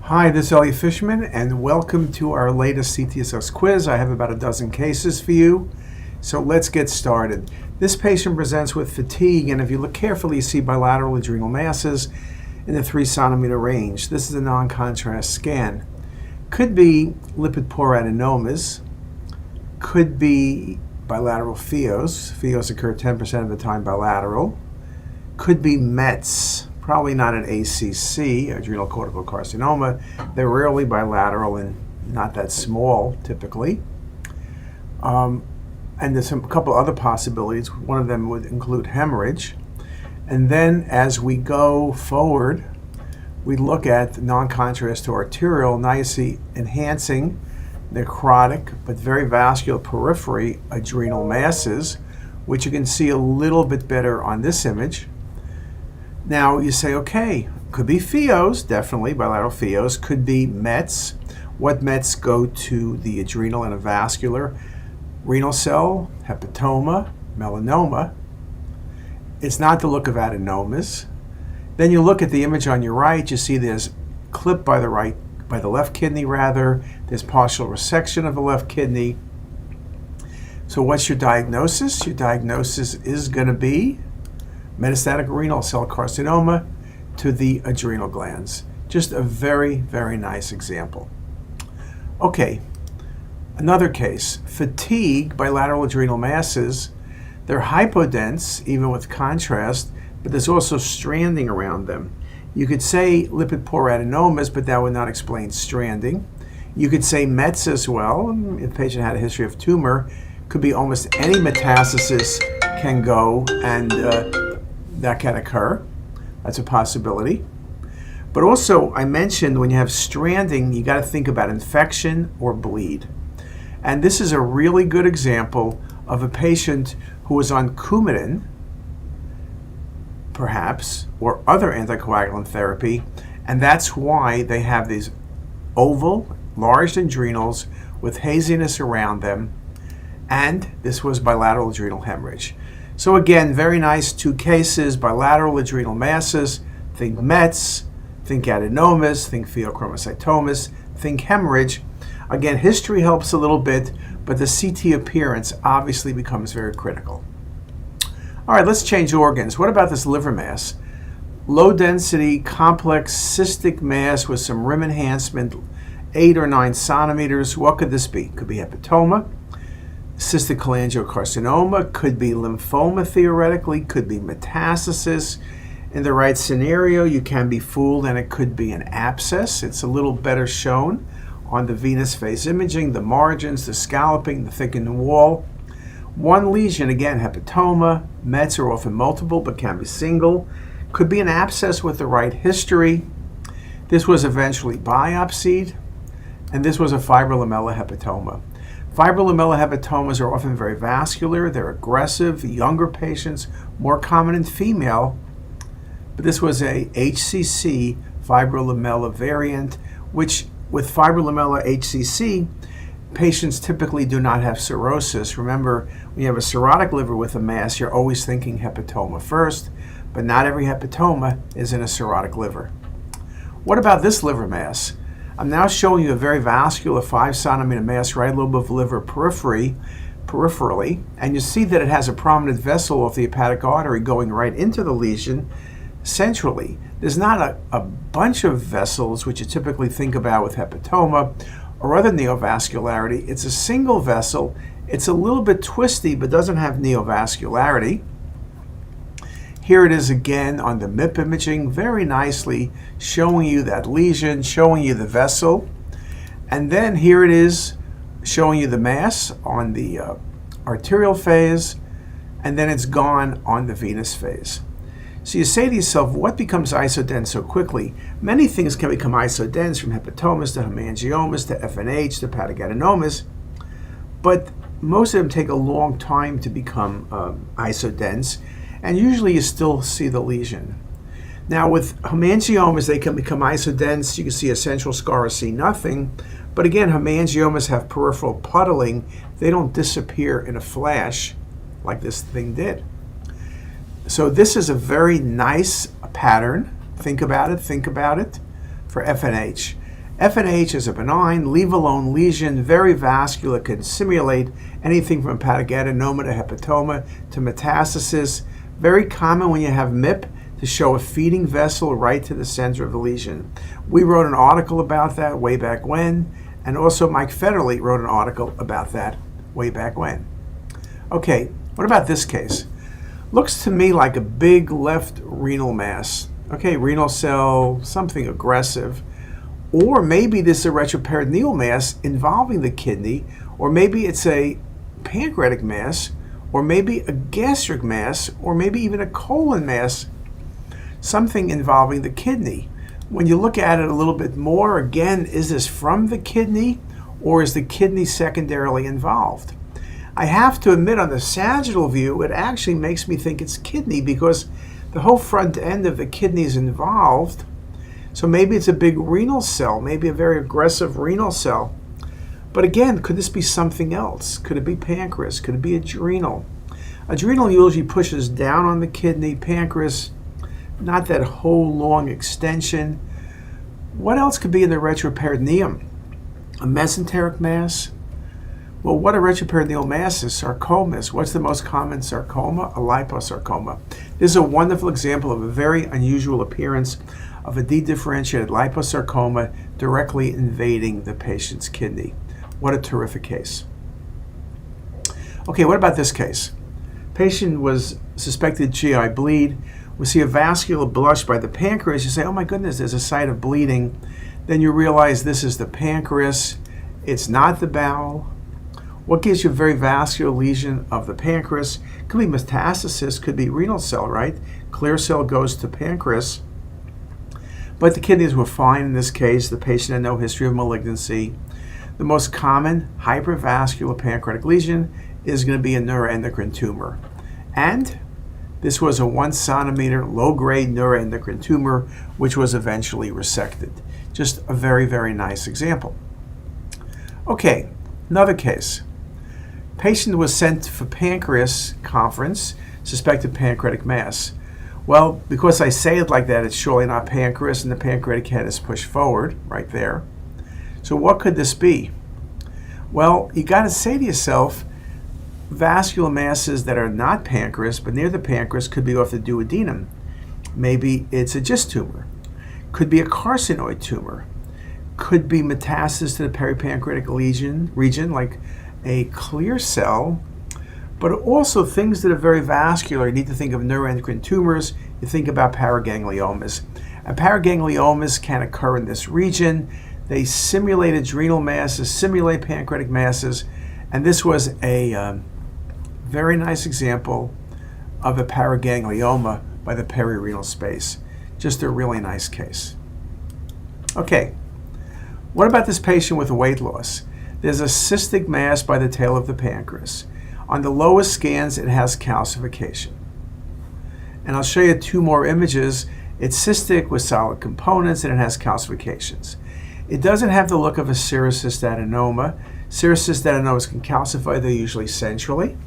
Hi, this is Elliot Fishman, and welcome to our latest CTisus quiz. I have about a dozen cases for you, so let's get started. This patient presents with fatigue, and if you look carefully, you see bilateral adrenal masses in the 3 centimeter range. This is a non-contrast scan. Could be lipid-poor adenomas, could be bilateral PHEOs. PHEOs occur 10% of the time bilateral. Could be METs. Probably not an ACC, adrenal cortical carcinoma. They're rarely bilateral and not that small, typically. And there's a couple other possibilities. One of them would include hemorrhage. And then as we go forward, we look at non-contrast to arterial. Now you see enhancing necrotic but very vascular periphery adrenal masses, which you can see a little bit better on this image. Now you say, okay, could be PHEOs, definitely bilateral PHEOs, could be METs. What METs go to the adrenal and a vascular? Renal cell, hepatoma, melanoma. It's not the look of adenomas. Then you look at the image on your right, you see there's clip by the left kidney rather. There's partial resection of the left kidney. So what's your diagnosis? Your diagnosis is going to be metastatic renal cell carcinoma to the adrenal glands. Just a very, very nice example. Okay, another case, fatigue, bilateral adrenal masses. They're hypodense, even with contrast, but there's also stranding around them. You could say lipid-poor adenomas, but that would not explain stranding. You could say METs as well. If the patient had a history of tumor, could be almost any metastasis can go and that can occur. That's a possibility. But also, I mentioned when you have stranding, you got to think about infection or bleed. And this is a really good example of a patient who was on Coumadin, perhaps, or other anticoagulant therapy, and that's why they have these oval, large adrenals with haziness around them, and this was bilateral adrenal hemorrhage. So again, very nice 2 cases, bilateral adrenal masses, think METs, think adenomas, think pheochromocytomas, think hemorrhage. Again, history helps a little bit, but the CT appearance obviously becomes very critical. All right, let's change organs. What about this liver mass? Low density, complex cystic mass with some rim enhancement, 8 or 9 centimeters. What could this be? Could be hepatoma. Cystic cholangiocarcinoma, could be lymphoma theoretically, could be metastasis. In the right scenario, you can be fooled and it could be an abscess. It's a little better shown on the venous face imaging, the margins, the scalloping, the thickened wall. One lesion, again, hepatoma. METs are often multiple but can be single. Could be an abscess with the right history. This was eventually biopsied, and this was a fibrolamellar hepatoma. Fibrolamellar hepatomas are often very vascular, they're aggressive, younger patients, more common in female, but this was a HCC fibrolamellar variant, which with fibrolamellar HCC, patients typically do not have cirrhosis. Remember, when you have a cirrhotic liver with a mass, you're always thinking hepatoma first, but not every hepatoma is in a cirrhotic liver. What about this liver mass? I'm now showing you a very vascular 5 centimeter mass right lobe of liver peripherally, and you see that it has a prominent vessel off the hepatic artery going right into the lesion centrally. There's not a bunch of vessels, which you typically think about with hepatoma or other neovascularity. It's a single vessel. It's a little bit twisty, but doesn't have neovascularity. Here it is again on the MIP imaging, very nicely showing you that lesion, showing you the vessel. And then here it is showing you the mass on the arterial phase, and then it's gone on the venous phase. So you say to yourself, what becomes isodense so quickly? Many things can become isodense, from hepatomas to hemangiomas to FNH to hepatic adenomas, but most of them take a long time to become isodense, and usually you still see the lesion. Now with hemangiomas, they can become isodense. You can see a central scar or see nothing, but again, hemangiomas have peripheral puddling. They don't disappear in a flash like this thing did. So this is a very nice pattern. Think about it for FNH. FNH is a benign, leave-alone lesion, very vascular, can simulate anything from hepatic adenoma to hepatoma to metastasis. Very common when you have MIP to show a feeding vessel right to the center of the lesion. We wrote an article about that way back when, and also Mike Federle wrote an article about that way back when. Okay, what about this case? Looks to me like a big left renal mass. Okay, renal cell, something aggressive. Or maybe this is a retroperitoneal mass involving the kidney, or maybe it's a pancreatic mass, or maybe a gastric mass, or maybe even a colon mass, something involving the kidney. When you look at it a little bit more, again, is this from the kidney, or is the kidney secondarily involved? I have to admit, on the sagittal view, it actually makes me think it's kidney because the whole front end of the kidney is involved. So maybe it's a big renal cell, maybe a very aggressive renal cell. But again, could this be something else? Could it be pancreas? Could it be adrenal? Adrenal usually pushes down on the kidney. Pancreas, not that whole long extension. What else could be in the retroperitoneum? A mesenteric mass? Well, what a retroperitoneal mass is? Sarcomas. What's the most common sarcoma? A liposarcoma. This is a wonderful example of a very unusual appearance of a dedifferentiated liposarcoma directly invading the patient's kidney. What a terrific case. Okay, what about this case? Patient was suspected GI bleed. We see a vascular blush by the pancreas. You say, oh my goodness, there's a site of bleeding. Then you realize this is the pancreas. It's not the bowel. What gives you a very vascular lesion of the pancreas? Could be metastasis, could be renal cell, right? Clear cell goes to pancreas. But the kidneys were fine in this case. The patient had no history of malignancy. The most common hypervascular pancreatic lesion is going to be a neuroendocrine tumor. And this was a 1 centimeter low-grade neuroendocrine tumor, which was eventually resected. Just a very, very nice example. Okay, another case. Patient was sent for pancreas conference, suspected pancreatic mass. Well, because I say it like that, it's surely not pancreas, and the pancreatic head is pushed forward right there. So what could this be? Well, you got to say to yourself, vascular masses that are not pancreas, but near the pancreas, could be off the duodenum. Maybe it's a GIST tumor. Could be a carcinoid tumor. Could be metastasis to the peripancreatic region, like a clear cell. But also things that are very vascular. You need to think of neuroendocrine tumors. You think about paragangliomas. And paragangliomas can occur in this region. They simulate adrenal masses, simulate pancreatic masses. And this was a very nice example of a paraganglioma by the perirenal space. Just a really nice case. Okay, what about this patient with weight loss? There's a cystic mass by the tail of the pancreas. On the lowest scans, it has calcification. And I'll show you 2 more images. It's cystic with solid components, and it has calcifications. It doesn't have the look of a serous cystadenoma. Serous cystadenomas can calcify. They're usually centrally.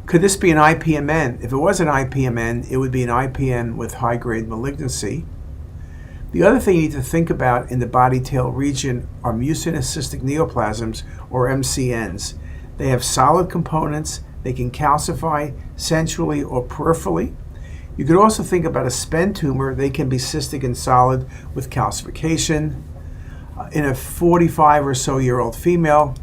Could this be an IPMN? If it was an IPMN, it would be an IPN with high-grade malignancy. The other thing you need to think about in the body-tail region are mucinous cystic neoplasms, or MCNs. They have solid components. They can calcify centrally or peripherally. You could also think about a SPEN tumor. They can be cystic and solid with calcification. In a 45 or so year old female,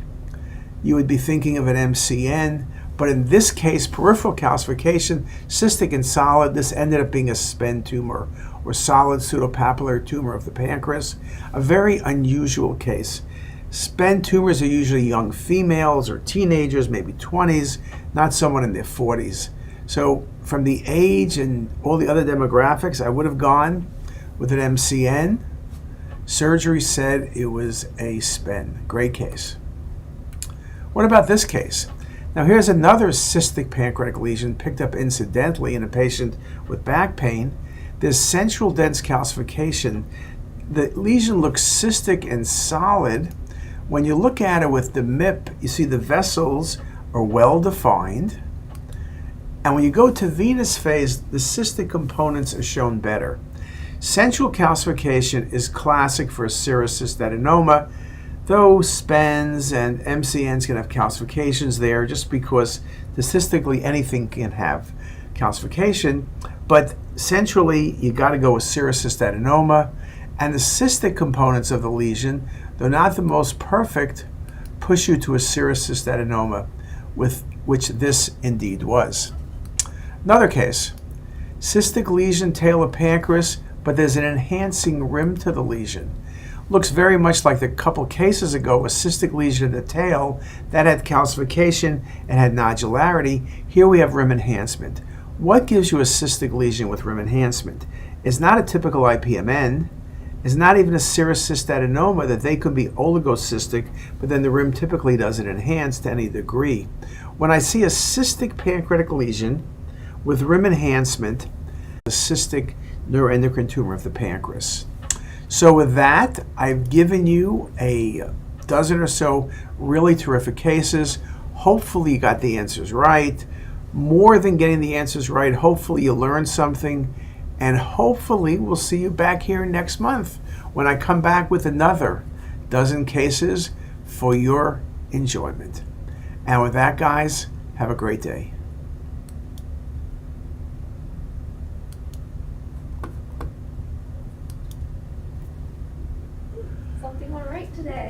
you would be thinking of an MCN. But in this case, peripheral calcification, cystic and solid, this ended up being a SPEN tumor, or solid pseudopapillary tumor of the pancreas. A very unusual case. SPEN tumors are usually young females or teenagers, maybe 20s, not someone in their 40s. So from the age and all the other demographics, I would have gone with an MCN. Surgery said it was a SPEN. Great case. What about this case? Now here's another cystic pancreatic lesion picked up incidentally in a patient with back pain. There's central dense calcification. The lesion looks cystic and solid. When you look at it with the MIP, you see the vessels are well defined. And when you go to venous phase, the cystic components are shown better. Central calcification is classic for serous cystadenoma, though SPENs and MCNs can have calcifications there just because statistically anything can have calcification. But centrally, you got to go with serous cystadenoma, and the cystic components of the lesion, though not the most perfect, push you to a serous cystadenoma, with which this indeed was. Another case, cystic lesion, tail of pancreas, but there's an enhancing rim to the lesion. Looks very much like the couple cases ago, a cystic lesion in the tail that had calcification and had nodularity. Here we have rim enhancement. What gives you a cystic lesion with rim enhancement? It's not a typical IPMN. It's not even a serous cystadenoma, that they could be oligocystic, but then the rim typically doesn't enhance to any degree. When I see a cystic pancreatic lesion with rim enhancement, a cystic neuroendocrine tumor of the pancreas. So with that, I've given you a dozen or so really terrific cases. Hopefully you got the answers right. More than getting the answers right, hopefully you learned something, and hopefully we'll see you back here next month when I come back with another dozen cases for your enjoyment. And with that, guys, have a great day. Something went right today.